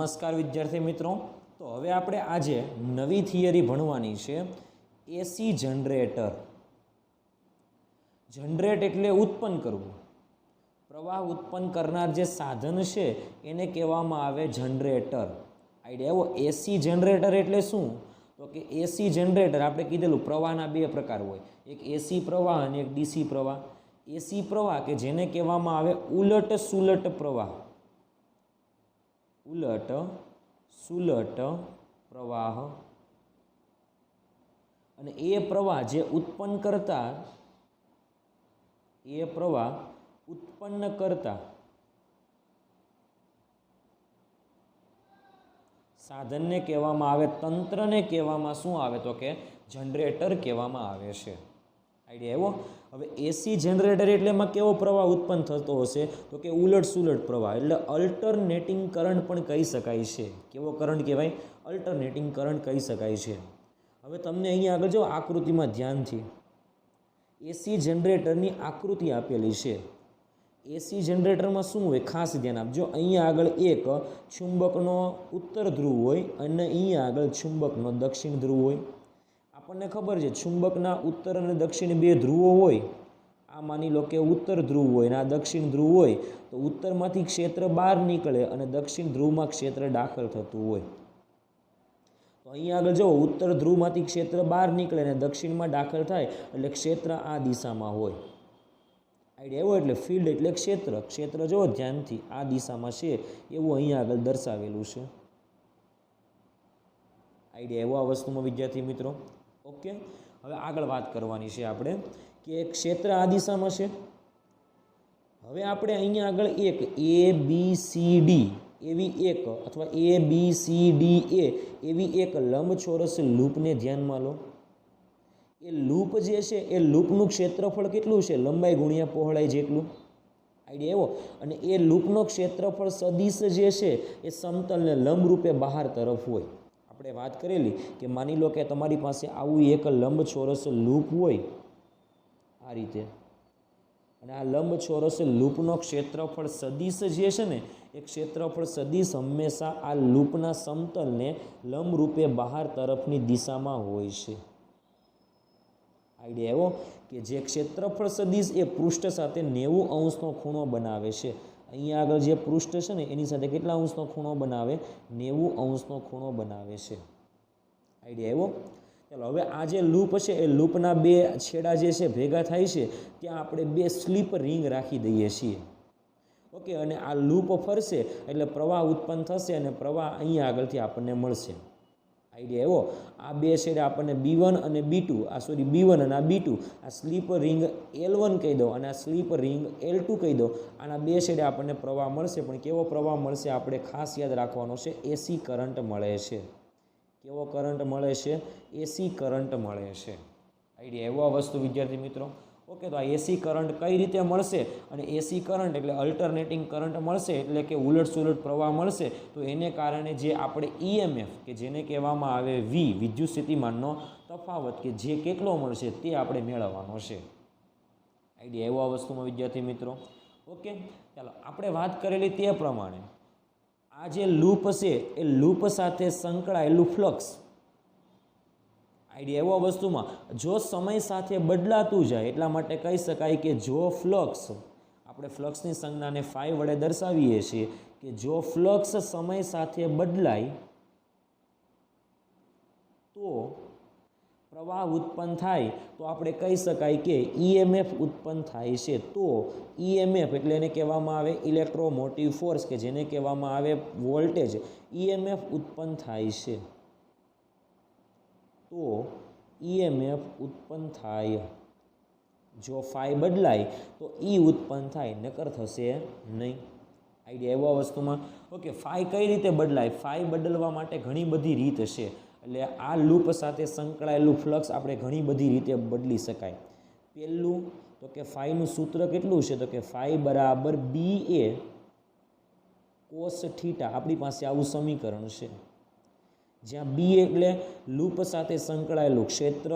નમસ્કાર વિદ્યાર્થી મિત્રો। તો હવે આપણે આજે નવી થિયરી ભણવાની છે એસી જનરેટર। જનરેટ એટલે ઉત્પન્ન કરવું, પ્રવાહ ઉત્પન્ન કરનાર જે સાધન છે એને કહેવામાં આવે જનરેટર। આઈડિયા એવો। એસી જનરેટર એટલે શું? તો કે એસી જનરેટર આપણે કીધેલું પ્રવાહના બે પ્રકાર હોય, એક એસી પ્રવાહ અને એક ડીસી પ્રવાહ। એસી પ્રવાહ કે જેને કહેવામાં આવે ઉલટ સુલટ પ્રવાહ, ઉલટ સુલટ પ્રવાહ, અને એ પ્રવાહ જે ઉત્પન્ન કરતા, એ પ્રવાહ ઉત્પન્ન કરતા સાધનને કહેવામાં આવે, તંત્રને કહેવામાં શું આવે તો કે જનરેટર કહેવામાં આવે છે। આઈડિયા એવો। હવે એસી જનરેટર એટલે એમાં કેવો પ્રવાહ ઉત્પન્ન થતો હશે તો કે ઉલટ સુલટ પ્રવાહ, એટલે અલ્ટરનેટિંગ કરંટ પણ કહી શકાય છે। કેવો કરંટ કહેવાય? અલ્ટરનેટિંગ કરંટ કહી શકાય છે। હવે તમને અહીંયા આગળ જો આકૃતિમાં ધ્યાનથી એસી જનરેટરની આકૃતિ આપેલી છે। એસી જનરેટરમાં શું હોય ખાસ ધ્યાન આપજો। અહીંયા આગળ એક ચુંબકનો ઉત્તર ધ્રુવ હોય અને અહીંયા આગળ ચુંબકનો દક્ષિણ ધ્રુવ હોય। આપણને ખબર છે ચુંબકના ઉત્તર અને દક્ષિણ બે ધ્રુવો હોય। આ માની લો કે ઉત્તર ધ્રુવ હોય અને આ દક્ષિણ ધ્રુવ હોય, તો ઉત્તરમાંથી ક્ષેત્ર બહાર નીકળે અને દક્ષિણ ધ્રુવમાં ક્ષેત્ર દાખલ થતું હોય। તો અહીંયા આગળ જો ઉત્તર ધ્રુવમાંથી ક્ષેત્ર બહાર નીકળે અને દક્ષિણમાં દાખલ થાય એટલે ક્ષેત્ર આ દિશામાં હોય। આઈડિયા એવો। એટલે ફિલ્ડ એટલે ક્ષેત્ર, ક્ષેત્ર જો ધ્યાનથી આ દિશામાં છે એવું અહીંયા આગળ દર્શાવેલું છે। આઈડિયા એવો આ વસ્તુમાં વિદ્યાર્થી મિત્રો। ઓકે, હવે આગળ વાત કરવાની છે આપણે કે ક્ષેત્ર આ દિશામાં છે। હવે આપણે અહીંયા આગળ એક એ બી સી ડી એવી એક અથવા એ બી સી ડી એ એવી એક લંબચોરસ લૂપને ધ્યાનમાં લો। એ લૂપ જે છે એ લૂપનું ક્ષેત્રફળ કેટલું છે? લંબાઈ ગુણ્યા પહોળાઈ જેટલું। આઈડિયા એવો। અને એ લૂપનો ક્ષેત્રફળ સદિશ જે છે એ સમતલને લંબરૂપે બહાર તરફ હોય। આપણે વાત કરેલી કે માની લો કે તમારી પાસે આવું એક લંબચોરસ લૂપ હોય આ રીતે, અને આ લંબચોરસ લૂપનો ક્ષેત્રફળ સદિશ જે છે ને એ ક્ષેત્રફળ સદિશ હંમેશા આ લૂપના સમતલને લંબરૂપે બહાર તરફની દિશામાં હોય છે। આઈડિયા એવો કે જે ક્ષેત્રફળ સદિશ એ પૃષ્ઠ સાથે 90 અંશનો ખૂણો બનાવે છે। અહીંયા આગળ જે પૃષ્ઠ છે ને એની સાથે કેટલા અંશનો ખૂણો બનાવે? 90 અંશનો ખૂણો બનાવે છે। આઈડિયા એવો। ચાલો, હવે આ જે લૂપ છે એ લૂપના બે છેડા જે છે ભેગા થાય છે ત્યાં આપણે બે સ્લીપ રિંગ રાખી દઈએ છીએ। ઓકે, અને આ લૂપ ફરશે એટલે પ્રવાહ ઉત્પન્ન થશે અને પ્રવાહ અહીંયા આગળથી આપણને મળશે। આઈડિયા એવો। આ બે છેડે આપણને B1 અને B2, B1 અને આ B2, આ સ્લીપ રિંગ L1 કહી દો અને આ સ્લીપ રિંગ L2 કહી દો। આના બે છેડે આપણને પ્રવાહ મળશે, પણ કેવો પ્રવાહ મળશે આપણે ખાસ યાદ રાખવાનો છે, એસી કરંટ મળે છે। કેવો કરંટ મળે છે? એસી કરંટ મળે છે। આઈડિયા એવો આ વસ્તુ વિદ્યાર્થી મિત્રો। ઓકે, તો આ એસી કરંટ કઈ રીતે મળશે? અને એસી કરંટ એટલે અલ્ટરનેટિંગ કરંટ મળશે, એટલે કે ઉલટ સુલટ પ્રવાહ મળશે। તો એને કારણે જે આપણે ઈએમએફ કે જેને કહેવામાં આવે વી, વિદ્યુત સ્થિતિમાનનો તફાવત, કે જે કેટલો મળશે તે આપણે મેળવવાનો છે। આઈડિયા એવો આ વસ્તુમાં વિદ્યાર્થી મિત્રો। ઓકે, ચાલો આપણે વાત કરેલી તે પ્રમાણે આ જે લૂપ છે એ લૂપ સાથે સંકળાયેલું ફ્લક્સ, આઈડિયા એવો વસ્તુમાં જો સમય સાથે બદલાતું જાય એટલા માટે કહી શકાય કે જો ફ્લક્સ, આપણે ફ્લક્સની સંજ્ઞાને ફાઈ વડે દર્શાવીએ છીએ કે જો ફ્લક્સ સમય સાથે બદલાય તો પ્રવાહ ઉત્પન્ન થાય, તો આપણે કહી શકાય કે ઈએમએફ ઉત્પન્ન થાય છે। તો ઈએમએફ એટલે એને કહેવામાં આવે ઇલેક્ટ્રોમોટિવ ફોર્સ, કે જેને કહેવામાં આવે વોલ્ટેજ, ઈએમએફ ઉત્પન્ન થાય છે। તો ઈએમએફ ઉત્પન્ન થાય, જો ફાઈ બદલાય તો ઈ ઉત્પન્ન થાય, નકર થશે નહીં। આઈડિયા એવો વસ્તુમાં। ઓકે, ફાઈ કઈ રીતે બદલાય? ફાઈ બદલવા માટે ઘણી બધી રીત છે, એટલે આ લૂપ સાથે સંકળાયેલું ફ્લક્સ આપણે ઘણી બધી રીતે બદલી શકાય। પહેલું તો કે ફાઈનું સૂત્ર કેટલું છે? તો કે ફાઈ બરાબર બી એ કોસ થીટા। આપણી પાસે આવું સમીકરણ છે, જ્યાં બી એટલે લૂપ સાથે સંકળાયેલું ક્ષેત્ર,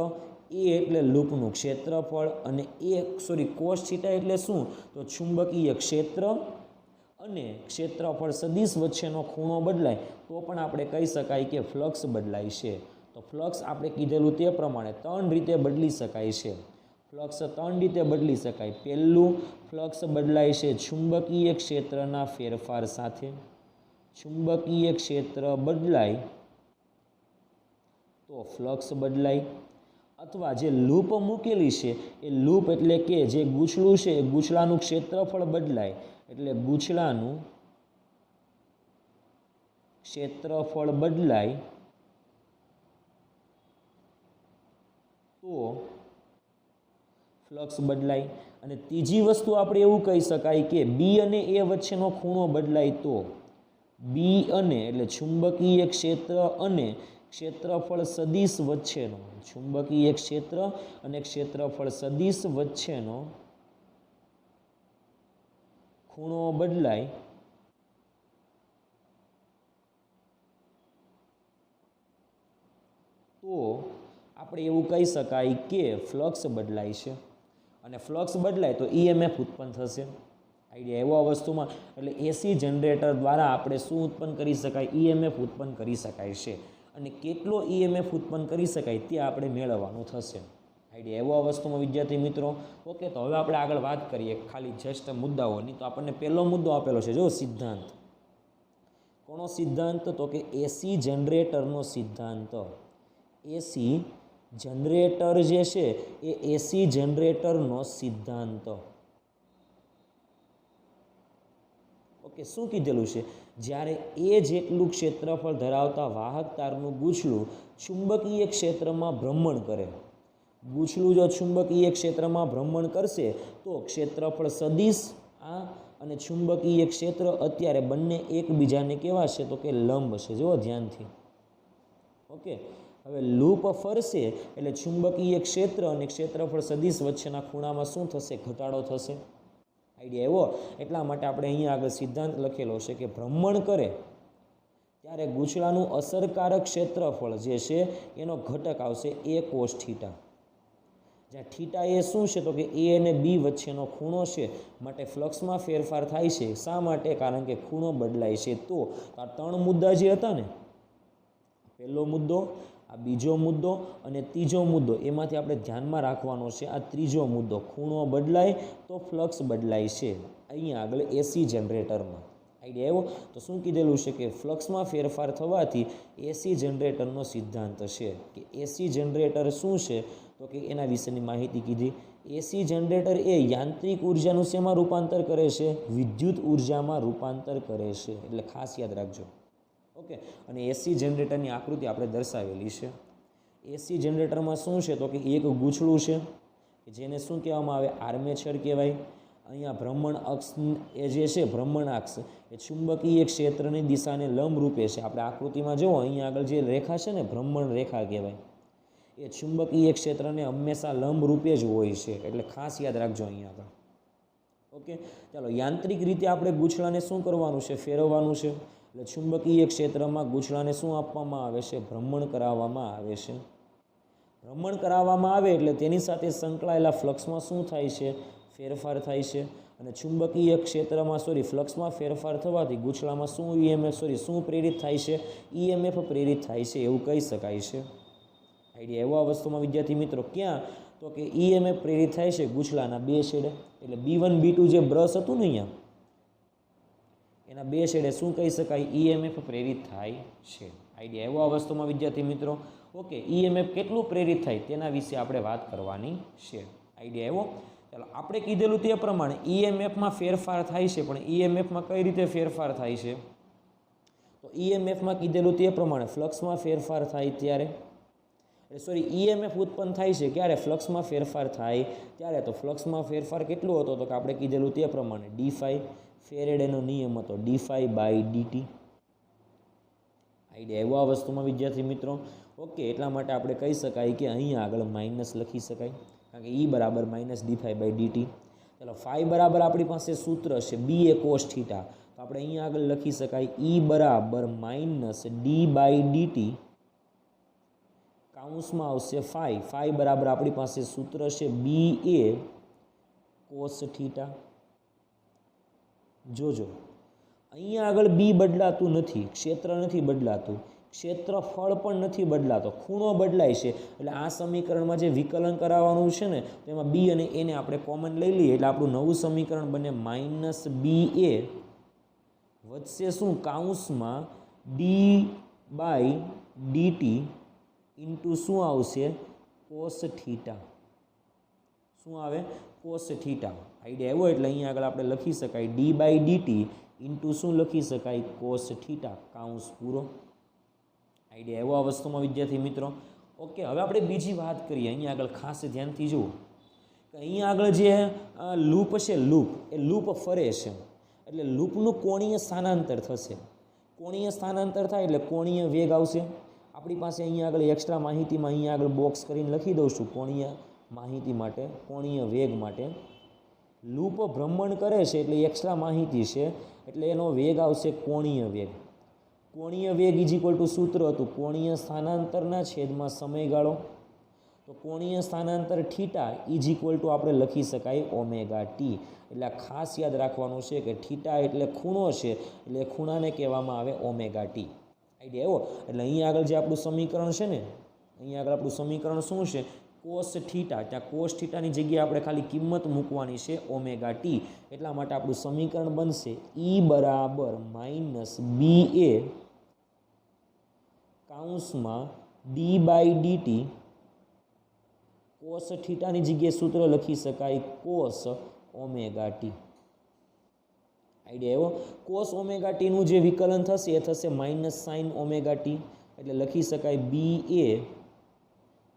એ એટલે લૂપનું ક્ષેત્રફળ, અને કોસ થીટા એટલે શું? તો ચુંબકીય ક્ષેત્ર અને ક્ષેત્રફળ સદિશ વચ્ચેનો ખૂણો બદલાય તો પણ આપણે કહી શકાય કે ફ્લક્સ બદલાય છે. તો ફ્લક્સ આપણે કીધેલું તે પ્રમાણે 3 રીતે બદલી શકાય છે. ફ્લક્સ 3 રીતે બદલી શકાય. પહેલું ફ્લક્સ બદલાય છે ચુંબકીય ક્ષેત્રના ફેરફાર સાથે. ચુંબકીય ક્ષેત્ર બદલાય તો ફ્લક્સ બદલાય. અથવા જે લૂપ મૂકેલી છે એ લૂપ એટલે કે જે ગૂંચળું છે એ ગૂંચળાનું ક્ષેત્રફળ બદલાય એટલે ગૂંચળાનું ક્ષેત્રફળ બદલાય તો ફ્લક્સ બદલાય. અને ત્રીજી વસ્તુ આપણે એવું કહી શકાય કે બી અને એ વચ્ચેનો ખૂણો બદલાય તો બી અને એટલે ચુંબકીય ક્ષેત્ર અને ક્ષેત્રફળ સદિશ વચ્ચેનો ચુંબકીય ક્ષેત્ર અને ક્ષેત્રફળ સદિશ વચ્ચેનો ખૂણો બદલાય તો આપણે એવું કહી શકાય કે ફ્લક્સ બદલાય છે. અને ફ્લક્સ બદલાય તો ઈએમએફ ઉત્પન્ન થશે. આઈડિયા એવો આ વસ્તુમાં. એટલે એસી જનરેટર દ્વારા આપણે શું ઉત્પન્ન કરી શકાય? ઈએમએફ ઉત્પન્ન કરી શકાય છે. અને કેટલો ઈએમએફ ઉત્પન્ન કરી શકાય તે આપણે મેળવવાનું થશે. આઈડિયા એવો આ વસ્તુમાં વિદ્યાર્થી મિત્રો. ઓકે, તો હવે આપણે આગળ વાત કરીએ ખાલી જસ્ટ મુદ્દાઓની. તો આપણને પહેલો મુદ્દો આપેલો છે, જો સિદ્ધાંત. કોનો સિદ્ધાંત? તો કે એસી જનરેટરનો સિદ્ધાંત. એસી જનરેટર જે છે એ એસી જનરેટરનો સિદ્ધાંત. ઓકે, શું કીધેલું છે? જ્યારે એ જેટલું ક્ષેત્રફળ ધરાવતા વાહક તારનું ગૂંચળું ચુંબકીય ક્ષેત્રમાં ભ્રમણ કરે. ગૂંચળું જો ચુંબકીય ક્ષેત્રમાં ભ્રમણ કરશે તો ક્ષેત્રફળ સદિશ આ અને ચુંબકીય ક્ષેત્ર અત્યારે બંને એકબીજાને કેવા છે? તો કે લંબ છે. જુઓ ધ્યાનથી. ઓકે, હવે લૂપ ફરશે એટલે ચુંબકીય ક્ષેત્ર અને ક્ષેત્રફળ સદિશ વચ્ચેના ખૂણામાં શું થશે? ઘટાડો થશે. આઈડિયા એવો. એટલા માટે આપણે અહીંયા આગળ સિદ્ધાંત લખેલો છે કે ભ્રમણ કરે ત્યારે ગૂંચળાનું અસરકારક ક્ષેત્રફળ જે છે એનો ઘટક આવશે એ કોસ થીટા. જ્યાં થીટા એ શું છે? તો કે એ અને બી વચ્ચેનો ખૂણો છે. માટે ફ્લક્સમાં ફેરફાર થાય છે. શા માટે? કારણ કે ખૂણો બદલાય છે. તો આ 3 મુદ્દા જે હતા ને, પહેલો મુદ્દો, આ બીજો મુદ્દો અને ત્રીજો મુદ્દો, એમાંથી આપણે ધ્યાનમાં રાખવાનો છે આ ત્રીજો મુદ્દો. ખૂણો બદલાય તો ફ્લક્સ બદલાય છે અહીંયા આગળ એસી જનરેટરમાં. આઈડિયા એવો. તો શું કીધેલું છે કે ફ્લક્સમાં ફેરફાર થવાથી એસી જનરેટરનો સિદ્ધાંત છે. કે એસી જનરેટર શું છે? તો કે એના વિશેની માહિતી કીધી. એસી જનરેટર એ યાંત્રિક ઉર્જાનું શેમાં રૂપાંતર કરે છે? વિદ્યુત ઉર્જામાં રૂપાંતર કરે છે. એટલે ખાસ યાદ રાખજો. ઓકે, અને એસી જનરેટરની આકૃતિ આપણે દર્શાવેલી છે. એસી જનરેટરમાં શું છે? તો કે એક ગૂંચળું છે કે જેને શું કહેવામાં આવે? આર્મેચર કહેવાય. અહીંયા ભ્રમણ અક્ષ એ જે છે ભ્રમણ અક્ષ એ ચુંબકીય ક્ષેત્રની દિશાને લંબ રૂપે છે. આપણે આકૃતિમાં જુઓ, અહીંયા આગળ જે રેખા છે ને ભ્રમણ રેખા કહેવાય, એ ચુંબકીય ક્ષેત્રને હંમેશા લંબ રૂપે જ હોય છે. એટલે ખાસ યાદ રાખજો અહીંયા આગળ. ઓકે, ચાલો યાંત્રિક રીતે આપણે ગૂંચળાને શું કરવાનું છે? ફેરવવાનું છે. એટલે ચુંબકીય ક્ષેત્રમાં ગૂંચળાને શું આપવામાં આવે છે? ભ્રમણ કરાવવામાં આવે છે. ભ્રમણ કરાવવામાં આવે એટલે તેની સાથે સંકળાયેલા ફ્લક્સમાં શું થાય છે? ફેરફાર થાય છે. અને ચુંબકીય ક્ષેત્રમાં ફ્લક્સમાં ફેરફાર થવાથી ગૂંચળામાં શું ઈએમએફ શું પ્રેરિત થાય છે? ઈએમએફ પ્રેરિત થાય છે એવું કહી શકાય છે. આઈડિયા એવો આ વસ્તુમાં વિદ્યાર્થી મિત્રો. ક્યાં? તો કે ઈએમએફ પ્રેરિત થાય છે ગૂંચળાના બે છેડે. એટલે B1 B2 જે બ્રશ હતું ને અહીંયા, એના બે છેડે શું કહી શકાય? ઈએમએફ પ્રેરિત થાય છે. આઈડિયા એવો આ વસ્તુમાં વિદ્યાર્થી મિત્રો. ઓકે, ઈએમએફ કેટલું પ્રેરિત થાય તેના વિશે આપણે વાત કરવાની છે. આઈડિયા એવો. ચાલો, આપણે કીધેલું તે પ્રમાણે ઈએમએફમાં ફેરફાર થાય છે. પણ ઈએમએફમાં કઈ રીતે ફેરફાર થાય છે? તો ઈએમએફમાં કીધેલું તે પ્રમાણે ફ્લક્સમાં ફેરફાર થાય ત્યારે, ઈએમએફ ઉત્પન્ન થાય છે ક્યારે? ફ્લક્સમાં ફેરફાર થાય ત્યારે. તો ફ્લક્સમાં ફેરફાર કેટલો હતો? તો કે આપણે કીધેલું તે પ્રમાણે ડી5 ફેરેડેનો નિયમ હતો, d∅dt. આઈડિયા એવો આ વસ્તુમાં વિદ્યાર્થી મિત્રો. ઓકે, એટલા માટે આપણે કહી શકાય કે અહીંયા આગળ માઇનસ લખી શકાય, કારણ કે E બરાબર -d∅dt. ચાલો, ફાઈ બરાબર આપણી પાસે સૂત્ર છે B એ કોસ થીટા. તો આપણે અહીંયા આગળ લખી શકાય E બરાબર -d/dt કાઉન્સમાં આવશે ફાઈ. ફાઈ બરાબર આપણી પાસે સૂત્ર છે B એ કોસ થીટા. જોજો, અહીંયા આગળ બી બદલાતું નથી, ક્ષેત્ર નથી બદલાતું, ક્ષેત્રફળ પણ નથી બદલાતો, ખૂણો બદલાય છે. એટલે આ સમીકરણમાં જે વિકલન કરાવવાનું છે ને તેમાં બી અને એને આપણે કોમન લઈ લઈએ એટલે આપણું નવું સમીકરણ બને માઇનસ બી એ વધશે શું કાઉન્સમાં ડી બાય ડીટી ઇન્ટુ શું આવશે કોસ થીટા. શું આવે કોસ થીટા. આઈડિયા આવ્યો એટલે અહીંયા આગળ આપણે લખી શકાય ડી બાય ડીટી ઇન્ટુ શું લખી શકાય કોસ થીટા કાઉન્સ પૂરો. આઈડિયા એવો આ વસ્તુમાં વિદ્યાર્થી મિત્રો. ઓકે, હવે આપણે બીજી વાત કરીએ. અહીંયા આગળ ખાસ ધ્યાનથી જુઓ કે અહીંયા આગળ જે લૂપ છે, લૂપ એ લૂપ ફરે છે એટલે લૂપનું કોણીય સ્થાનાંતર થશે. કોણીય સ્થાનાંતર થાય એટલે કોણીય વેગ આવશે. આપણી પાસે અહીંયા આગળ એક્સ્ટ્રા માહિતીમાં અહીંયા આગળ બોક્સ કરીને લખી દઉં છું કોણીય માહિતી માટે, કોણીય વેગ માટે. લૂપ ભ્રમણ કરે છે એટલે એક્સ્ટ્રા માહિતી છે એટલે એનો વેગ આવશે કોણીય વેગ. કોણીય વેગ ઇઝ ઇક્વલ ટુ સૂત્ર હતું કોણીય સ્થાનાંતરના છેદમાં સમયગાળો. તો કોણીય સ્થાનાંતર થીટા ઇઝ ઇક્વલ ટુ આપણે લખી શકાય ઓમેગા ટી. એટલે ખાસ યાદ રાખવાનું છે કે થીટા એટલે ખૂણો છે એટલે ખૂણાને કહેવામાં આવે ઓમેગા ટી. આઈડિયા એવો એટલે અહીંયા આગળ જે આપણું સમીકરણ છે ને, અહીંયા આગળ આપણું સમીકરણ શું છે કોસ થીટા. ત્યાં કોસ થીટાની જગ્યાએ આપણે ખાલી કિંમત મૂકવાની છે ઓમેગા ટી. એટલા માટે આપણું સમીકરણ બનશે ઈ બરાબર માઇનસ બી એ કાઉન્સમાં ડી બાય ડીટી કોસ થીટાની જગ્યાએ સૂત્ર લખી શકાય કોસ ઓમેગા ટી. આઈડિયા એવો કોસ ઓમેગા ટીનું જે વિકલન થશે એ થશે માઇનસ સાઇન ઓમેગા ટી. એટલે લખી શકાય B A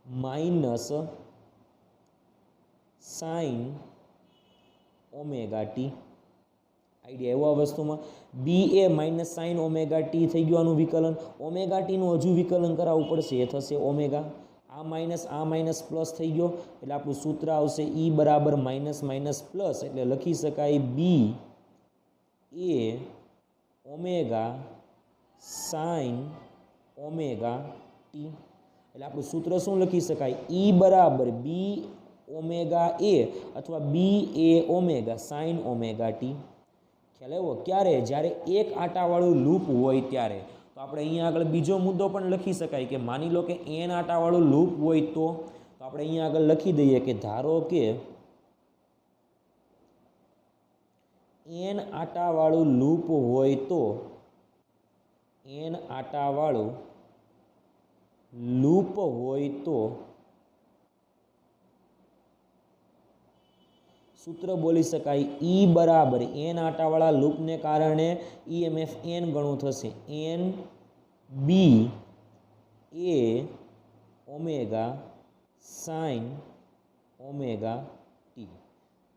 minus sine omega T. Idea એવો આ વસ્તુમાં B A minus sine omega T થઈ ગયું આનું વિકલન. ઓમેગા ટીનું હજુ વિકલન કરાવવું પડશે, એ થશે ઓમેગા. આ માઇનસ પ્લસ થઈ ગયો એટલે આપણું સૂત્ર આવશે ઈ બરાબર માઇનસ માઇનસ પ્લસ એટલે લખી શકાય B A omega sine omega T. એટલે આપણું સૂત્ર શું લખી શકાય ઈ બરાબર બી ઓમેગા એ અથવા બી A omega sine omega T. ખ્યાલ આવ્યો? ક્યારે? જ્યારે એક આટાવાળું લૂપ હોય ત્યારે. તો આપણે અહીંયા આગળ બીજો મુદ્દો પણ લખી શકાય કે માની લો કે એન આટાવાળું લૂપ હોય તો આપણે અહીંયા આગળ લખી દઈએ કે ધારો કે એન આટાવાળું લૂપ હોય તો એન આટાવાળું લૂપ હોય તો સૂત્ર બોલી શકાય ઈ બરાબર એન આટાવાળા લૂપને કારણે ઈએમએફ એન ગણું થશે N B A omega sine omega T.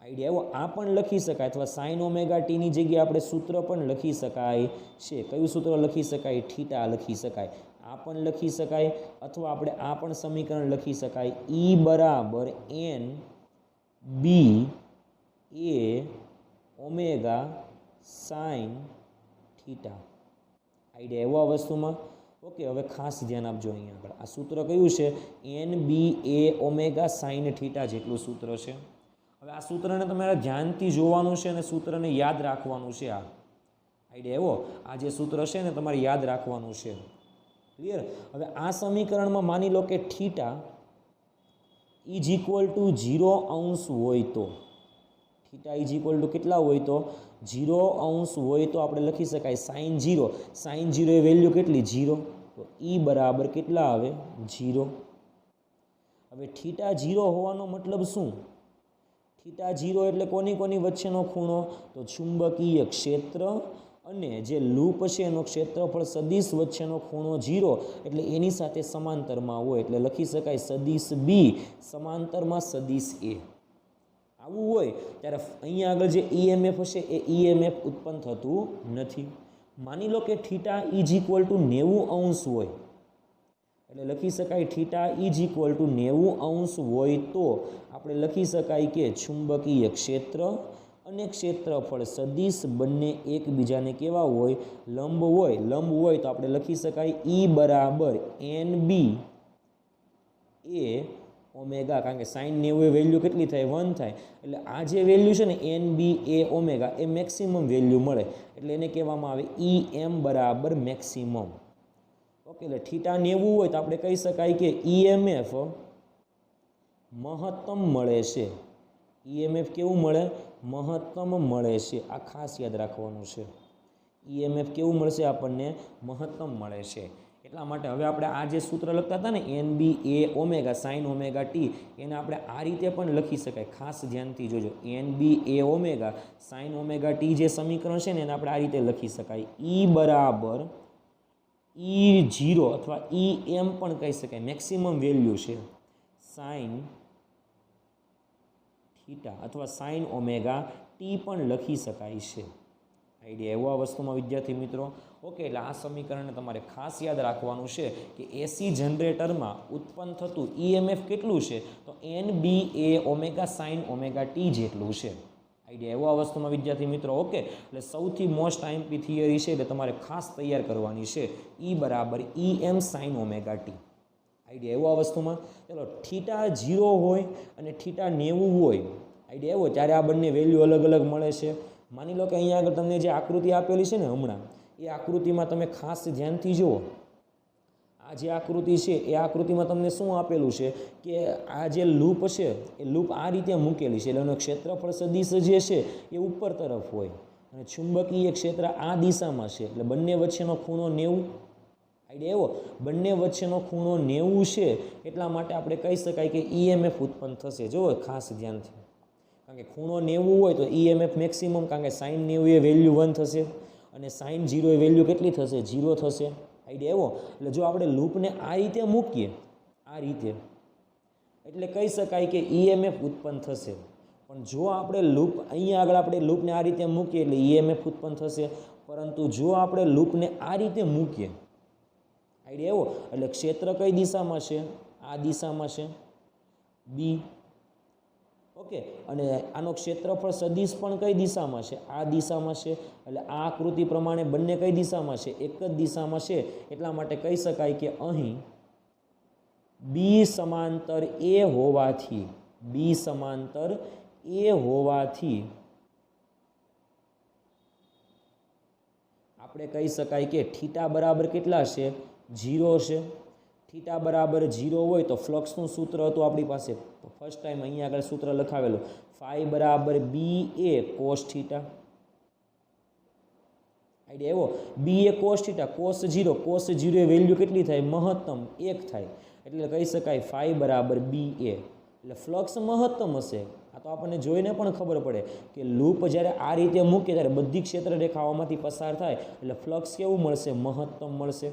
Idea એવો આ પણ લખી શકાય અથવા સાઇન ઓમેગા ટીની જગ્યાએ આપણે સૂત્ર પણ લખી શકાય છે. કયું સૂત્ર લખી શકાય? થીટા લખી શકાય. આ પણ લખી શકાય અથવા આપણે આ પણ સમીકરણ લખી શકાય ઈ બરાબર N B A omega sine theta. Idea એવો આ વસ્તુમાં. ઓકે, હવે ખાસ ધ્યાન આપજો અહીંયા આગળ આ સૂત્ર કયું છે N B A omega sine theta જેટલું સૂત્ર છે. હવે આ સૂત્રને તમારે ધ્યાનથી જોવાનું છે અને સૂત્રને યાદ રાખવાનું છે. આ આઈડિયા એવો આ જે સૂત્ર છે ને તમારે યાદ રાખવાનું છે. ક્લિયર? હવે આ સમીકરણમાં માની લો કે થીટા ઇઝ ઇક્વલ ટુ 0° હોય તો થીટા ઇઝ ઇક્વલ ટુ કેટલા હોય તો 0° હોય તો આપણે લખી શકાય સાઇન 0. સાઇન 0 એ વેલ્યુ કેટલી? 0. તો ઈ બરાબર કેટલા આવે? 0. હવે થીટા 0 હોવાનો મતલબ શું? થીટા 0 એટલે કોની વચ્ચેનો ખૂણો? તો ચુંબકીય ક્ષેત્ર અને જે લૂપ છે એનો ક્ષેત્રફળ સદિશ વચ્ચેનો ખૂણો 0 એટલે એની સાથે સમાંતરમાં હોય એટલે લખી શકાય સદિશ બી સમાંતરમાં સદિશ એ. આવું હોય ત્યારે અહીંયા આગળ જે ઈએમએફ હશે એ ઈએમએફ ઉત્પન્ન થતું નથી. માની લો કે થીટા ઇઝ ઇક્વલ ટુ 90° હોય એટલે લખી શકાય થીટા ઇઝ ઇક્વલ ટુ 90° હોય તો આપણે લખી શકાય કે ચુંબકીય ક્ષેત્ર અને ક્ષેત્રફળ સદિશ બંને એકબીજાને કેવા હોય? લંબ હોય. લંબ હોય તો આપણે લખી શકાય ઈ બરાબર એન બી એ ઓમેગા, કારણ કે સાઇન 90 એ વેલ્યુ કેટલી થાય 1 થાય, એટલે આ જે વેલ્યુ છે ને NBA ઓમેગા એ મેક્સિમમ વેલ્યુ મળે, એટલે એને કહેવામાં આવે EM બરાબર મેક્સિમમ. ઓકે, એટલે થીટા 90 હોય તો આપણે કહી શકાય કે EMF મહત્તમ મળે છે. EMF કેવું મળે? મહત્તમ મળે છે. આ ખાસ યાદ રાખવાનું છે. EMF કેવું મળશે આપણને? મહત્તમ મળે છે. એટલા માટે હવે આપણે આ જે સૂત્ર લખતા હતા ને NBA omega sine omega T, એને આપણે આ રીતે પણ લખી શકાય. ખાસ ધ્યાનથી જોજો, NBA omega sine omega T જે સમીકરણ છે ને એને આપણે આ રીતે લખી શકાય. E બરાબર E0 અથવા EM પણ કહી શકાય, મેક્સિમમ વેલ્યુ છે સાઇન થીટા અથવા સાઇન ઓમેગા ટી પણ લખી શકાય છે. આઈડિયા એવો આ વસ્તુમાં વિદ્યાર્થી મિત્રો. ઓકે, એટલે આ સમીકરણને તમારે ખાસ યાદ રાખવાનું છે કે એસી જનરેટરમાં ઉત્પન્ન થતું EMF કેટલું છે? તો NBA omega sine omega T જેટલું છે. આઈડિયા એવો આ વસ્તુમાં વિદ્યાર્થી મિત્રો. ઓકે, એટલે સૌથી મોસ્ટ આઈએમપી થિયરી છે એટલે તમારે ખાસ તૈયાર કરવાની છે. E બરાબર EM sign omega T. Idea એવો આ વસ્તુમાં. ચલો, થીટા 0 હોય અને થીટા 90 હોય, આઈડિયા એવો ત્યારે આ બંને વેલ્યુ અલગ અલગ મળે છે. માની લો કે અહીંયા આગળ તમને જે આકૃતિ આપેલી છે ને હમણાં, એ આકૃતિમાં તમે ખાસ ધ્યાનથી જુઓ. આ જે આકૃતિ છે એ આકૃતિમાં તમને શું આપેલું છે કે આ જે લૂપ છે એ લૂપ આ રીતે મૂકેલી છે, એટલે એનો ક્ષેત્રફળ સદિશ જે છે એ ઉપર તરફ હોય અને ચુંબકીય ક્ષેત્ર આ દિશામાં છે, એટલે બંને વચ્ચેનો ખૂણો 90. આઈડિયા એવો, બંને વચ્ચેનો ખૂણો 90 છે, એટલા માટે આપણે કહી શકાય કે EMF ઉત્પન્ન થશે. જુઓ ખાસ ધ્યાનથી, કારણ કે ખૂણો 90 હોય તો EMF મેક્સિમમ, કારણ કે સાઇન 90 એ વેલ્યુ 1 થશે અને સાઇન 0 એ વેલ્યુ કેટલી થશે? 0 થશે. આઈડિયા એવો, એટલે જો આપણે લૂપને આ રીતે મૂકીએ, આ રીતે, એટલે કહી શકાય કે EMF ઉત્પન્ન થશે. પણ જો આપણે લૂપ અહીંયા આગળ આપણે લૂપને આ રીતે મૂકીએ એટલે EMF ઉત્પન્ન થશે. પરંતુ જો આપણે લૂપને આ રીતે મૂકીએ, આઈડિયા એવો, એટલે ક્ષેત્ર કઈ દિશામાં છે? આ દિશામાં છે, B. ઓકે, અને આનો ક્ષેત્રફળ સદિશ પણ કઈ દિશામાં છે? આ દિશામાં છે. એટલે આ આકૃતિ પ્રમાણે બંને કઈ દિશામાં છે? એક જ દિશામાં છે. એટલા માટે કહી શકાય કે અહીં B સમાંતર A હોવાથી, B સમાંતર A હોવાથી આપણે કહી શકાય કે થીટા બરાબર કેટલા છે? 0 છે. થીટા બરાબર 0 હોય તો ફ્લક્સનું સૂત્ર હતું આપણી પાસે, ફર્સ્ટ ટાઈમ અહીંયા આગળ સૂત્ર લખાવેલું, ફાઈ બરાબર BA કોસ થીટા. આઈડિયા એવો, BA cos theta, cos 0, cos 0 એ વેલ્યુ કેટલી થાય? મહત્તમ 1 થાય, એટલે કહી શકાય ફાઈ બરાબર BA, એટલે ફ્લક્સ મહત્તમ હશે. આ તો આપણને જોઈને પણ ખબર પડે કે લૂપ જ્યારે આ રીતે મૂકે ત્યારે બધી ક્ષેત્ર રેખાઓમાંથી પસાર થાય, એટલે ફ્લક્સ કેવું મળશે? મહત્તમ મળશે.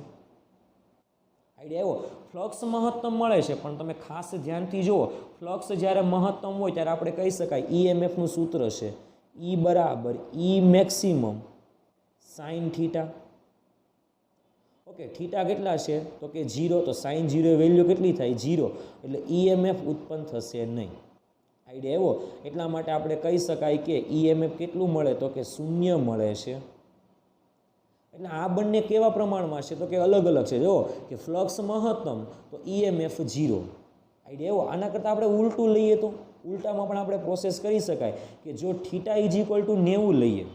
આઈડિયા એવો, ફ્લક્સ મહત્તમ મળે છે, પણ તમે ખાસ ધ્યાનથી જુઓ, ફ્લક્સ જ્યારે મહત્તમ હોય ત્યારે આપણે કહી શકાય EMFનું સૂત્ર છે E બરાબર E maximum sine theta. Okay, theta કેટલા છે? તો કે 0, તો સાઇન 0 વેલ્યુ કેટલી થાય? 0, એટલે EMF ઉત્પન્ન થશે નહીં. આઈડિયા એવો, એટલા માટે આપણે કહી શકાય કે EMF કેટલું મળે? તો કે 0 મળે છે. એટલે આ બંને કેવા પ્રમાણમાં છે? તો કે અલગ અલગ છે. જો કે ફ્લક્સ મહત્તમ તો EMF 0. આઈડિયા એવો, આના કરતાં આપણે ઉલટું લઈએ તો ઉલટામાં પણ આપણે પ્રોસેસ કરી શકાય કે જો થીટા ઇઝ ઇક્વલ ટુ 90 લઈએ,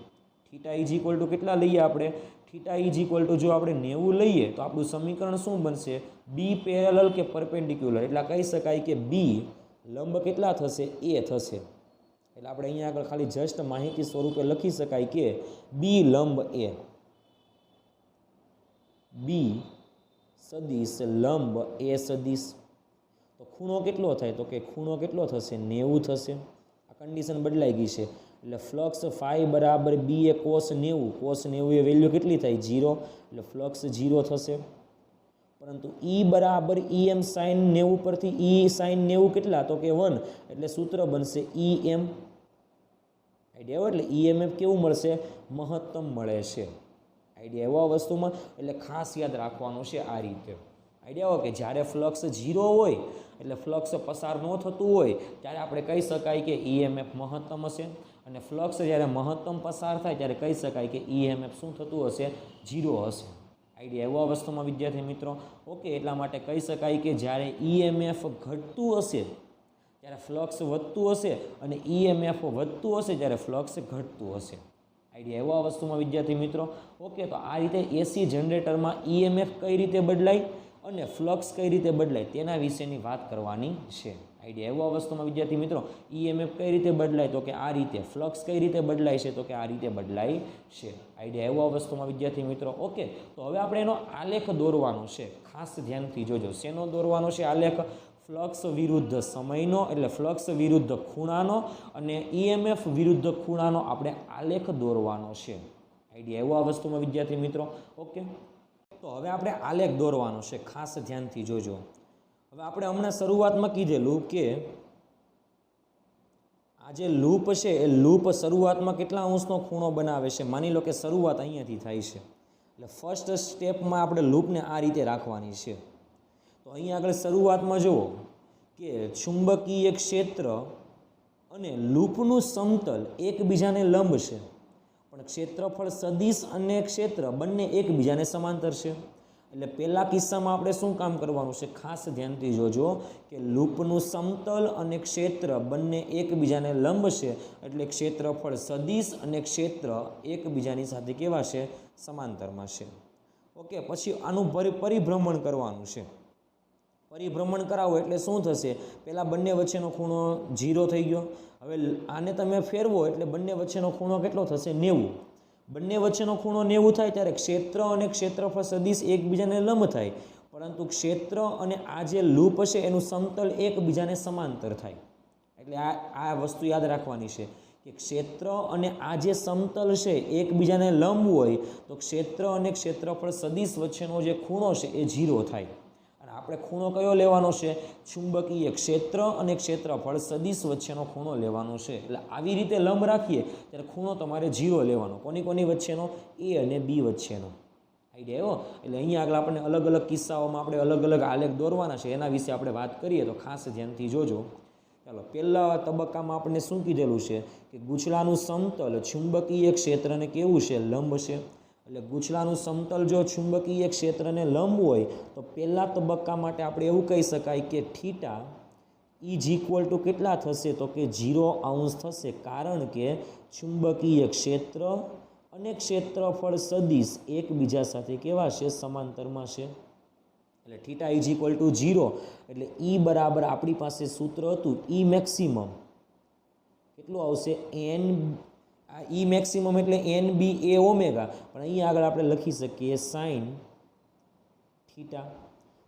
થીટા ઇઝ ઇક્વલ ટુ કેટલા લઈએ આપણે? થીટા ઇઝ ઇક્વલ ટુ જો આપણે 90 લઈએ તો આપણું સમીકરણ શું બનશે? B પેરેલલ કે પરપેન્ડિક્યુલર, એટલે કહી શકાય કે B લંબ કેટલા થશે? A થશે. એટલે આપણે અહીંયા આગળ ખાલી જસ્ટ માહિતી સ્વરૂપે લખી શકાય કે B લંબ A, B સદિશ લંબ A સદિશ. તો ખૂણો કેટલો થાય? તો કે ખૂણો કેટલો થશે? 90 થશે. આ કન્ડિશન બદલાઈ ગઈ છે, એટલે ફ્લક્સ ફાઈ બરાબર BA કોસ 90, કોસ 90 એ વેલ્યુ કેટલી થાય? 0, એટલે ફ્લક્સ 0 થશે. પરંતુ E બરાબર EM સાઇન 90 પરથી E સાઇન 90 કેટલા? તો કે 1, એટલે સૂત્ર બનશે EM. આઈડિયા, એટલે EMF કેવું મળશે? મહત્તમ મળે છે. આઈડિયા એવો આ વસ્તુમાં, એટલે ખાસ યાદ રાખવાનું છે આ રીતે. આઈડિયા હોય કે જ્યારે ફ્લક્સ 0 હોય એટલે ફ્લક્સ પસાર ન થતું હોય ત્યારે આપણે કહી શકાય કે EMF મહત્તમ હશે, અને ફ્લક્સ જ્યારે મહત્તમ પસાર થાય ત્યારે કહી શકાય કે EMF શું થતું હશે? 0 હશે. આઈડિયા એવો આ વસ્તુમાં વિદ્યાર્થી મિત્રો. ઓકે, એટલા માટે કહી શકાય કે જ્યારે EMF ઘટતું હશે ત્યારે ફ્લક્સ વધતું હશે અને EMF વધતું હશે ત્યારે ફ્લક્સ ઘટતું હશે. આઈડિયા એવો આ વસ્તુમાં વિદ્યાર્થી મિત્રો. ઓકે, તો આ રીતે એસી જનરેટરમાં EMF કઈ રીતે બદલાય અને ફ્લક્સ કઈ રીતે બદલાય તેના વિશેની વાત કરવાની છે. આઈડિયા એવો આ વસ્તુમાં વિદ્યાર્થી મિત્રો. EMF કઈ રીતે બદલાય તો કે આ રીતે, ફ્લક્સ કઈ રીતે બદલાય છે તો કે આ રીતે બદલાય છે. આઈડિયા એવો આ વસ્તુમાં વિદ્યાર્થી મિત્રો. ઓકે, તો હવે આપણે એનો આલેખ દોરવાનો છે. ખાસ ધ્યાનથી જોજો. શેનો દોરવાનો છે આલેખ? ફ્લક્સ વિરુદ્ધ સમયનો, એટલે ફ્લક્સ વિરુદ્ધ ખૂણાનો અને EMF વિરુદ્ધ ખૂણાનો આપણે આલેખ દોરવાનો છે. આઈડિયા એવો આ વસ્તુમાં વિદ્યાર્થી મિત્રો. ઓકે, તો હવે આપણે આલેખ દોરવાનો છે. ખાસ ધ્યાનથી જોજો. હવે આપણે હમણાં શરૂઆતમાં કીધેલું કે આ જે લૂપ છે એ લૂપ શરૂઆતમાં કેટલા અંશનો ખૂણો બનાવે છે. માની લો કે શરૂઆત અહીંયાથી થાય છે, એટલે ફર્સ્ટ સ્ટેપમાં આપણે લૂપને આ રીતે રાખવાની છે. તો અહીંયા આગળ શરૂઆતમાં જુઓ કે ચુંબકીય ક્ષેત્ર અને લૂપનું સમતલ એકબીજાને લંબ છે, પણ ક્ષેત્રફળ સદિશ અને ક્ષેત્ર બંને એકબીજાને સમાંતર છે. એટલે પહેલા કિસ્સામાં આપણે શું કામ કરવાનું છે? ખાસ ધ્યાનથી જોજો કે લૂપનું સમતલ અને ક્ષેત્ર બંને એકબીજાને લંબ છે, એટલે ક્ષેત્રફળ સદિશ અને ક્ષેત્ર એકબીજાની સાથે કેવા છે? સમાંતરમાં છે. ઓકે, પછી આનું પરિભ્રમણ કરવાનું છે. પરિભ્રમણ કરાવો એટલે શું થશે? પહેલાં બંને વચ્ચેનો ખૂણો 0 થઈ ગયો. હવે આને તમે ફેરવો એટલે બંને વચ્ચેનો ખૂણો કેટલો થશે? 90. બંને વચ્ચેનો ખૂણો 90 થાય ત્યારે ક્ષેત્ર અને ક્ષેત્રફળ સદિશ એકબીજાને લંબ થાય, પરંતુ ક્ષેત્ર અને આ જે લૂપ છે એનું સમતલ એકબીજાને સમાંતર થાય. એટલે આ વસ્તુ યાદ રાખવાની છે કે ક્ષેત્ર અને આ જે સમતલ છે એકબીજાને લંબ હોય તો ક્ષેત્ર અને ક્ષેત્રફળ સદિશ વચ્ચેનો જે ખૂણો છે એ 0 થાય. અને આપણે ખૂણો કયો લેવાનો છે? ચુંબકીય ક્ષેત્ર અને ક્ષેત્રફળ સદિશ વચ્ચેનો ખૂણો લેવાનો છે. એટલે આવી રીતે લંબ રાખીએ ત્યારે ખૂણો તમારે 0 લેવાનો. કોની વચ્ચેનો? A અને B વચ્ચેનો. આઈડિયા એવો. એટલે અહીંયા આગળ આપણે અલગ અલગ કિસ્સાઓમાં આપણે અલગ અલગ આલેખ દોરવાના છે, એના વિશે આપણે વાત કરીએ તો ખાસ ધ્યાનથી જોજો. ચાલો, પહેલા તબક્કામાં આપણે શું કીધેલું છે કે ગૂંચળાનું સમતલ ચુંબકીય ક્ષેત્રને કેવું છે? લંબ છે. એટલે ગૂંચળાનું સમતલ જો ચુંબકીય ક્ષેત્રને લંબ હોય તો પહેલા તબક્કા માટે આપણે એવું કહી શકાય કે થીટા ઇઝ ઇક્વલ ટુ કેટલા થશે તો કે 0° થશે, કારણ કે ચુંબકીય ક્ષેત્ર અને ક્ષેત્રફળ સદિશ એકબીજા સાથે કેવા છે? સમાંતરમાં છે. એટલે થીટા ઇઝ ઇક્વલ ટુ 0 એટલે E બરાબર આપણી પાસે સૂત્ર હતું E મેક્સિમમ કેટલું આવશે? E મેક્સિમમ એટલે NBA ઓમેગા, પણ અહીંયા આગળ આપણે લખી શકીએ સાઇન થીટા.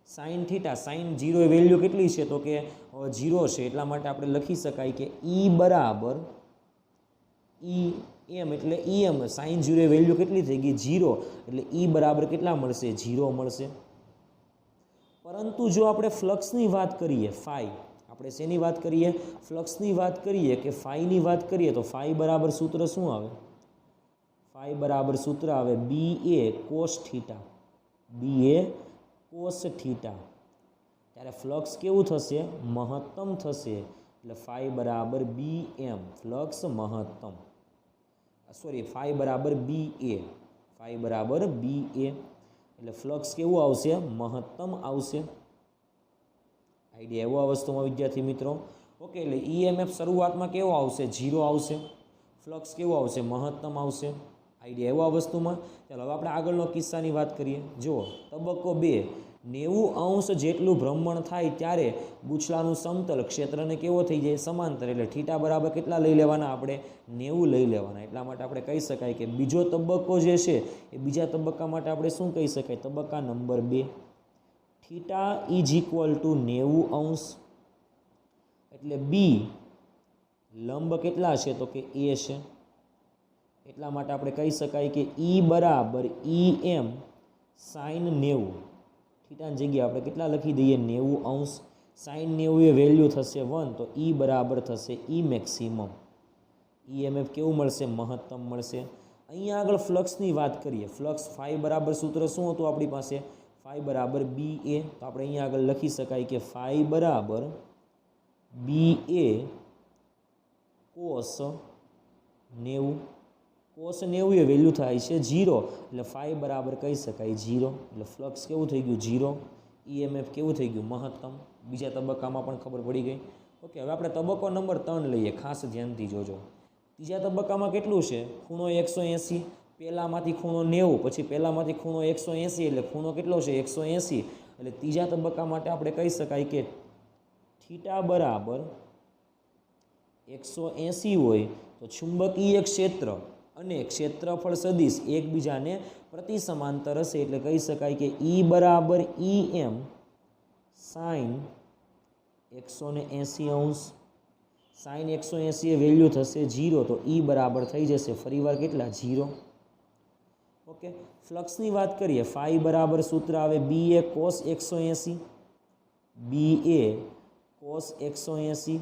સાઇન 0 એ વેલ્યુ કેટલી છે તો કે 0 છે, એટલા માટે આપણે લખી શકાય કે E બરાબર EM એટલે EM. સાઇન 0 એ વેલ્યુ કેટલી થઈ ગઈ? 0, એટલે E બરાબર કેટલા મળશે? 0 મળશે. પરંતુ જો આપણે ફ્લક્સની વાત કરીએ, ફાઈ, આપણે શેની વાત કરીએ? ફ્લક્સની વાત કરીએ કે ફાઈની વાત કરીએ તો ફાઈ બરાબર સૂત્ર શું આવે? ફાઈ બરાબર સૂત્ર આવે BA cos theta. BA cos theta. ત્યારે ફ્લક્સ કેવું થશે? મહત્તમ થશે. એટલે ફાઈ બરાબર BM, ફ્લક્સ મહત્તમ. સોરી, ફાઈ બરાબર BA. ફાઈ બરાબર BA એટલે ફ્લક્સ કેવું આવશે? મહત્તમ આવશે. આઈડિયા એવો આ વસ્તુમાં વિદ્યાર્થી મિત્રો. ઓકે, એટલે EMF શરૂઆતમાં કેવો આવશે? 0 આવશે. ફ્લક્સ કેવો આવશે? મહત્તમ આવશે. આઈડિયા એવો આ વસ્તુમાં. ચાલો હવે આપણે આગળનો કિસ્સાની વાત કરીએ. જુઓ, તબક્કો 2, 90° જેટલું ભ્રમણ થાય ત્યારે ગૂંચળાનું સમતલ ક્ષેત્રને કેવો થઈ જાય? સમાંતર. એટલે થીટા બરાબર કેટલા લઈ લેવાના? આપણે 90 લઈ લેવાના. એટલા માટે આપણે કહી શકાય કે બીજો તબક્કો જે છે એ બીજા તબક્કા માટે આપણે શું કહી શકાય? તબક્કા number 2. Theta is equal to 90°. એટલે B લંબ કેટલા છે તો કે A છે. એટલા માટે આપણે કહી શકાય કે E બરાબર EM સાઇન 90. થીટાની જગ્યાએ આપણે કેટલા લખી દઈએ? 90°. સાઇન 90 એ વેલ્યુ થશે 1, તો E બરાબર થશે E મેક્સિમમ. EMF કેવું મળશે? મહત્તમ મળશે. અહીંયા આગળ ફ્લક્સની વાત કરીએ. ફ્લક્સ ફાઈ બરાબર સૂત્ર શું હતું આપણી પાસે? ફાઈ બરાબર BA. તો આપણે અહીંયા આગળ લખી શકાય કે ફાઈ બરાબર BA cos 90. કોસ 90 એ વેલ્યુ થાય છે 0, એટલે ફાઈ બરાબર કહી શકાય 0, એટલે ફ્લક્સ કેવું થઈ ગયું 0, ઈએમએફ કેવું થઈ ગયું મહત્તમ. બીજા તબક્કામાં પણ ખબર પડી ગઈ. ઓકે, હવે આપણે તબક્કો નંબર 3 લઈએ, ખાસ ધ્યાનથી જોજો. ત્રીજા તબક્કામાં કેટલું છે? ખૂણો 180, પહેલામાંથી ખૂણો 90, પછી પહેલામાંથી ખૂણો 180, એટલે ખૂણો કેટલો છે 180. એટલે ત્રીજા તબક્કા માટે આપણે કહી શકાય કે થીટા બરાબર 180 હોય તો ચુંબકીય ક્ષેત્ર અને ક્ષેત્રફળ સદિશ એકબીજાને પ્રતિ સમાંતર હશે, એટલે કહી શકાય કે E બરાબર EM સાઇન 180 અંશ. સાઇન 180 એ વેલ્યુ થશે 0, તો E બરાબર થઈ જશે ફરીવાર કેટલા 0. ઓકે, ફ્લક્સની વાત કરીએ. ફાઈ બરાબર સૂત્ર આવે BA cos 180, BA cos 180,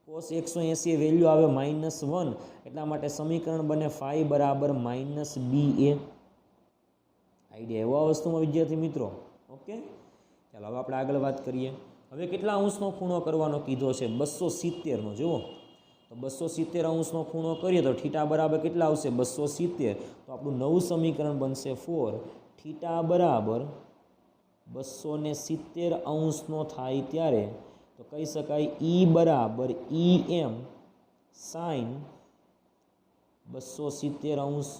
cos 180 એ વેલ્યુ આવે -1, એટલા માટે સમીકરણ બને ફાઈ બરાબર -BA. આઈડિયા એવો આ વસ્તુમાં વિદ્યાર્થી મિત્રો. ઓકે, ચાલો હવે આપણે આગળ વાત કરીએ. હવે કેટલા અંશનો ખૂણો કરવાનો કીધો છે? 270 નો. જુઓ તો 270 અંશનો ખૂણો કરીએ તો થીટા બરાબર કેટલા આવશે 270. તો આપણું નવું સમીકરણ બનશે 4 થીટા બરાબર 270 અંશનો થાય ત્યારે તો કહી શકાય E બરાબર EM સાઇન 270 અંશ.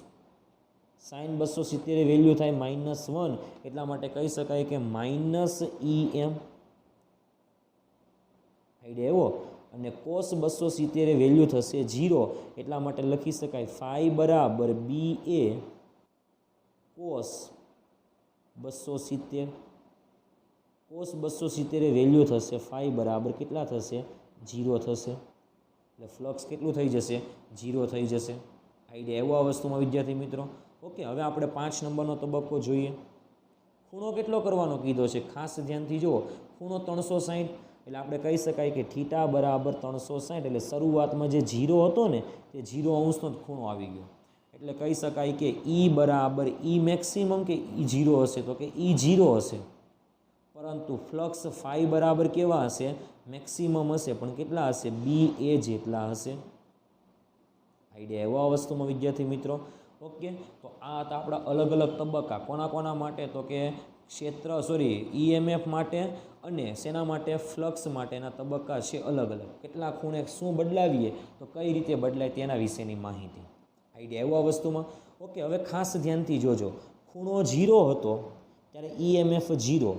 સાઇન 270 એ વેલ્યુ થાય -1, એટલા માટે કહી શકાય કે -EM. આઈડિયા એવો. અને કોસ 270 એ વેલ્યુ થશે 0, એટલા માટે લખી શકાય ફાઈ બરાબર BA કોસ 270. કોસ 270 એ વેલ્યુ થશે ફાઈ બરાબર કેટલા થશે 0 થશે, એટલે ફ્લક્સ કેટલું થઈ જશે 0 થઈ જશે. આઈડિયા એવો આ વસ્તુમાં વિદ્યાર્થી મિત્રો. ઓકે, હવે આપણે 5 નંબરનો તબક્કો જોઈએ. ખૂણો કેટલો કરવાનો કીધો છે? ખાસ ધ્યાનથી જુઓ. ખૂણો 360, એટલે આપણે કહી શકાય કે થીટા બરાબર 360, એટલે શરૂઆતમાં જે 0 હતો ને તે 0 અંશનો જ ખૂણો આવી ગયો, એટલે કહી શકાય કે E બરાબર E મેક્સિમમ કે E 0 હશે, તો કે E 0 હશે. પરંતુ ફ્લક્સ ફાઈ બરાબર કેવા હશે? મેક્સિમમ હશે, પણ કેટલા હશે? BA જેટલા હશે. આઈડિયા એવો આ વસ્તુમાં વિદ્યાર્થી મિત્રો. ઓકે, તો આ હતા આપણા અલગ અલગ તબક્કા. કોના માટે? તો કે EMF માટે અને શેના માટે? ફ્લક્સ માટેના તબક્કા છે અલગ અલગ. કેટલા ખૂણે શું બદલાવીએ તો કઈ રીતે બદલાય તેના વિશેની માહિતી. આઈડિયા એવો આ વસ્તુમાં. ઓકે, હવે ખાસ ધ્યાનથી જોજો. ખૂણો 0 હતો ત્યારે EMF 0,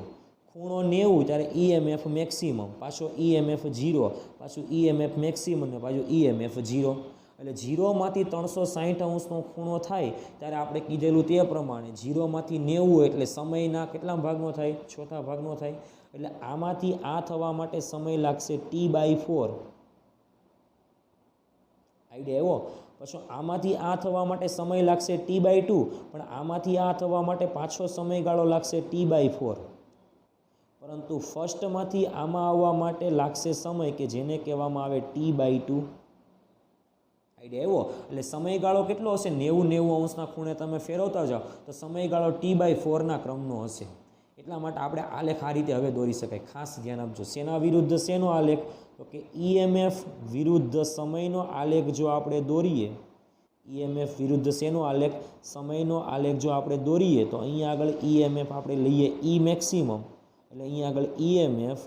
ખૂણો 90 ત્યારે EMF મેક્સિમમ, પાછો EMF 0, પાછું EMF મેક્સિમમ ને પાછું EMF 0. એટલે 0માંથી 360 અંશનો ખૂણો થાય ત્યારે આપણે કીધેલું તે પ્રમાણે 0માંથી 90 એટલે સમયના કેટલા ભાગનો થાય? ચોથા ભાગનો થાય. એટલે આમાંથી આ થવા માટે સમય લાગશે T/4. આઈડિયા એવો. પછી આમાંથી આ થવા માટે સમય લાગશે T/2, પણ આમાંથી આ થવા માટે પાછો સમયગાળો લાગશે T/4. પરંતુ ફર્સ્ટમાંથી આમાં આવવા માટે લાગશે સમય કે જેને કહેવામાં આવે T/2. આઈડિયા એવો. એટલે સમયગાળો કેટલો હશે? 90 અંશના ખૂણે તમે ફેરવતા જાઓ તો સમયગાળો T/4ના ક્રમનો હશે. એટલા માટે આપણે આલેખ આ રીતે હવે દોરી શકાય. ખાસ ધ્યાન આપજો. શેના વિરુદ્ધ શેનો આલેખ? તો કે EMF વિરુદ્ધ સમયનો આલેખ જો આપણે દોરીએ, EMF વિરુદ્ધ શેનો આલેખ? સમયનો આલેખ જો આપણે દોરીએ તો અહીંયા આગળ EMF આપણે લઈએ E મેક્સિમમ, એટલે અહીંયા આગળ EMF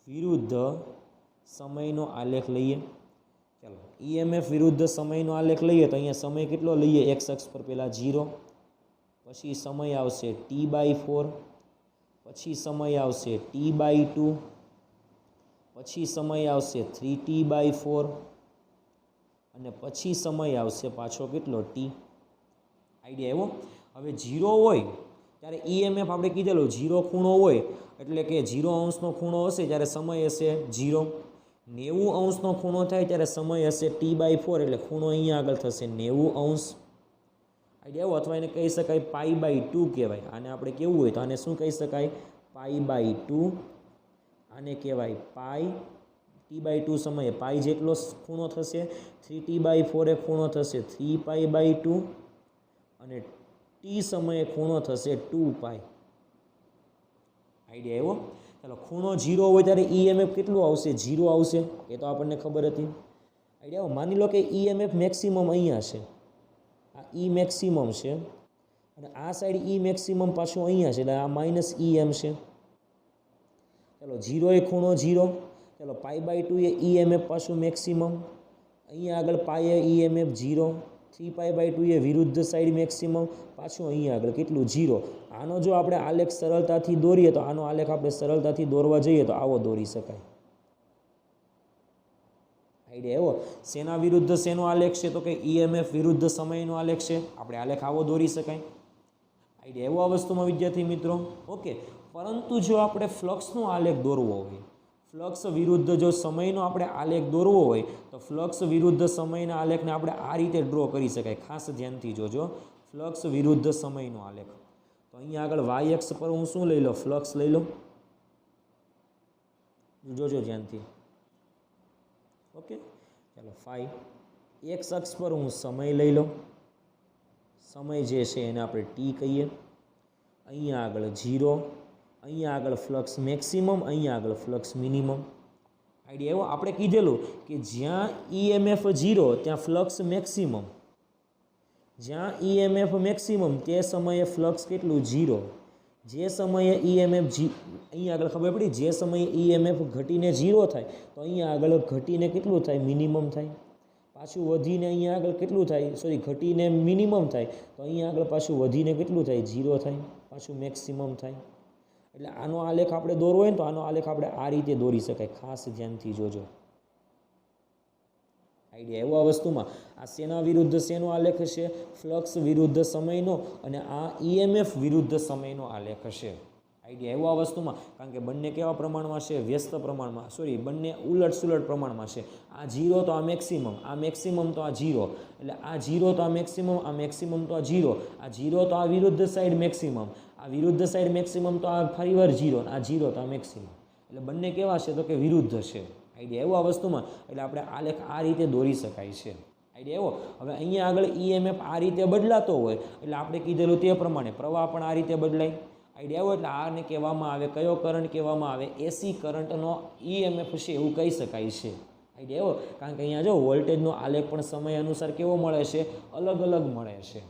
વિરુદ્ધ સમયનો આલેખ લઈએ. ચાલો, EMF વિરુદ્ધ સમયનો આલેખ લઈએ તો અહીંયા સમય કેટલો લઈએ? x અક્ષ પર પહેલાં 0, પછી સમય આવશે T/4, પછી સમય આવશે T/2, પછી સમય આવશે 3T/4 અને પછી સમય આવશે પાછો કેટલો? T. આઈડિયા એવો. હવે 0 હોય ત્યારે EMF આપણે કીધેલો 0 ખૂણો હોય એટલે કે 0 અંશનો ખૂણો હશે ત્યારે સમય હશે 0. 90 અંશનો ખૂણો થાય ત્યારે સમય હશે T/4, એટલે ખૂણો અહીંયા આગળ થશે 90 અંશ. આઈડિયા એવો. અથવા એને કહી શકાય π/2 કહેવાય. આને આપણે કેવું હોય તો આને શું કહી શકાય? π/2. આને કહેવાય પાઈ. T/2 સમયે પાઈ જેટલો ખૂણો થશે, 3T/4 એ ખૂણો થશે 3π/2 અને T સમયે ખૂણો થશે 2π. આઈડિયા એવો. ચાલો, ખૂણો 0 હોય ત્યારે EMF કેટલું આવશે? 0 આવશે. એ તો આપણને ખબર હતી. આઈડિયા. માની લો કે EMF મેક્સિમમ અહીંયા છે, આ ઈ મેક્સિમમ છે અને આ સાઈડ ઈ મેક્સિમમ પાછું અહીંયા છે, એટલે આ માઇનસ ઈ એમ છે. ચાલો 0 એ ખૂણો 0, ચાલો π/2 એ EMF પાછું મેક્સિમમ, અહીંયા આગળ પાય EMF 0, 3π/2 એ વિરુદ્ધ સાઈડ મેક્સિમમ, પાછું અહીંયા આગળ કેટલું 0. આનો જો આપણે આલેખ સરળતાથી દોરીએ તો આનો આલેખ આપણે સરળતાથી દોરવા જઈએ તો આવો દોરી શકાય. આઈડિયા એવો. શેના વિરુદ્ધ શેનો આલેખ છે? તો કે EMF વિરુદ્ધ સમયનો આલેખ છે. આપણે આલેખ આવો દોરી શકાય. આઈડિયા એવો આ વસ્તુમાં વિદ્યાર્થી મિત્રો. ઓકે, પરંતુ જો આપણે ફ્લક્સનો આલેખ દોરવો હોય, ફ્લક્સ વિરુદ્ધ જો સમયનો આપણે આલેખ દોરવો હોય તો ફ્લક્સ વિરુદ્ધ સમયના આલેખને આપણે આ રીતે ડ્રો કરી શકાય. ખાસ ધ્યાનથી જોજો, ફ્લક્સ વિરુદ્ધ સમયનો આલેખ. તો અહીંયા આગળ વાય એક્સ પર હું શું લઈ લો? ફ્લક્સ લઈ લો. જોજો ધ્યાનથી. ઓકે, ચાલો ફાઈ. એક્સ અક્ષ પર હું સમય લઈ લો. સમય જે છે એને આપણે ટી કહીએ. અહીંયા આગળ 0, અહીંયા આગળ ફ્લક્સ મેક્સિમમ, અહીંયા આગળ ફ્લક્સ મિનિમમ. આઈડિયા એવો આપણે કીધેલું કે જ્યાં EMF 0 ત્યાં ફ્લક્સ મેક્સિમમ, જ્યાં EMF મેક્સિમમ તે સમયે ફ્લક્સ કેટલું? 0. જે સમયે EMF અહીંયા આગળ ખબર પડી, જે સમયે EMF ઘટીને 0 થાય તો અહીંયા આગળ ઘટીને કેટલું થાય? મિનિમમ થાય. પાછું વધીને અહીંયા આગળ કેટલું થાય? સોરી, ઘટીને મિનિમમ થાય તો અહીંયા આગળ પાછું વધીને કેટલું થાય? 0 થાય, પાછું મેક્સિમમ થાય. એટલે આનો આલેખ આપણે દોરવો હોય ને તો આનો આલેખ આપણે આ રીતે દોરી શકાય. ખાસ ધ્યાનથી જોજો. આઈડિયા એવો આ વસ્તુમાં. આ શેના વિરુદ્ધ શેનો આલેખ છે? ફ્લક્સ વિરુદ્ધ સમયનો, અને આ EMF વિરુદ્ધ સમયનો આલેખ છે. આઈડિયા એવો આ વસ્તુમાં. કારણ કે બંને કેવા પ્રમાણમાં છે? વ્યસ્ત પ્રમાણમાં, સોરી બંને ઉલટ સુલટ પ્રમાણમાં છે. આ 0 તો આ મેક્સિમમ, આ મેક્સિમમ તો આ 0, એટલે આ 0 તો આ મેક્સિમમ, આ મેક્સિમમ તો આ 0, આ 0 તો આ વિરુદ્ધ સાઈડ મેક્સિમમ, આ વિરુદ્ધ સાઈડ મેક્સિમમ તો આ ફરીવાર 0, આ 0 તો આ મેક્સિમમ. એટલે બંને કેવા છે? તો કે વિરુદ્ધ છે. આઈડિયા એવો આ વસ્તુમાં. એટલે આપણે આલેખ આ રીતે દોરી શકાય છે. આઈડિયા એવો. હવે અહીંયા આગળ EMF આ રીતે બદલાતો હોય એટલે આપણે કીધેલું તે પ્રમાણે પ્રવાહ પણ આ રીતે બદલાય. આઈડિયા એવો. એટલે આને કહેવામાં આવે, કયો કરંટ કહેવામાં આવે? AC કરંટનો EMF છે એવું કહી શકાય છે. આઈડિયા એવો. કારણ કે અહીંયા જો વોલ્ટેજનો આલેખ પણ સમય અનુસાર કેવો મળે છે? અલગ અલગ મળે છે.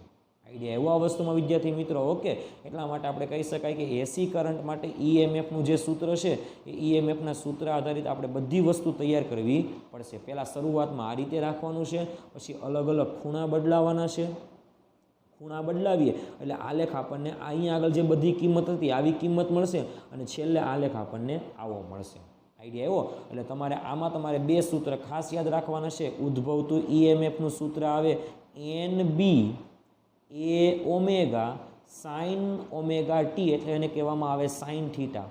આઈડિયા એવો આ વસ્તુમાં વિદ્યાર્થી મિત્રો. ઓકે, એટલા માટે આપણે કહી શકાય કે AC કરંટ માટે EMFનું જે સૂત્ર છે એ EMFના સૂત્ર આધારિત આપણે બધી વસ્તુ તૈયાર કરવી પડશે. પહેલાં શરૂઆતમાં આ રીતે રાખવાનું છે, પછી અલગ અલગ ખૂણા બદલાવાના છે. ખૂણા બદલાવીએ એટલે આલેખ આપણને અહીંયા આગળ જે બધી કિંમત હતી આવી કિંમત મળશે, અને છેલ્લે આલેખ આપણને આવો મળશે. આઈડિયા એવો. એટલે તમારે બે સૂત્ર ખાસ યાદ રાખવાના છે. ઉદ્ભવતું EMFનું સૂત્ર આવે NB એ ઓમેગા સાઇન ઓમેગા ટી, એટલે એને કહેવામાં આવે સાઇન થીટા.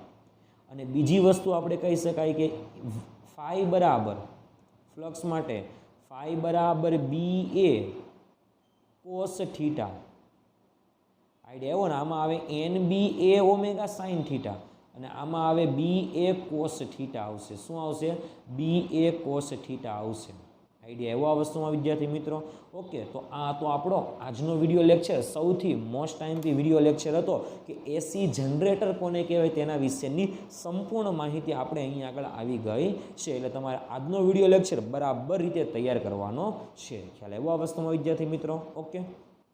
અને બીજી વસ્તુ આપણે કહી શકાય કે ફાઈ બરાબર ફ્લક્સ માટે ફાઈ બરાબર BA કોસ થીટા. આઈડિયા એવો ને. આમાં આવે NBA ઓમેગા સાઇન થીટા, અને આમાં આવે BA કોસ થીટા આવશે. શું આવશે? BA કોસ થીટા આવશે. આઈડિયા એવો આ વસ્તુમાં વિદ્યાર્થી મિત્રો. ઓકે, તો આ તો આપણો આજનો વિડીયો લેક્ચર સૌથી મોસ્ટ ટાઈમથી વિડીયો લેક્ચર હતો કે AC જનરેટર કોને કહેવાય તેના વિશેની સંપૂર્ણ માહિતી આપણે અહીંયા આગળ આવી ગઈ છે. એટલે તમારે આજનો વિડીયો લેક્ચર બરાબર રીતે તૈયાર કરવાનો છે. ખ્યાલ એવો આ વસ્તુમાં વિદ્યાર્થી મિત્રો. ઓકે.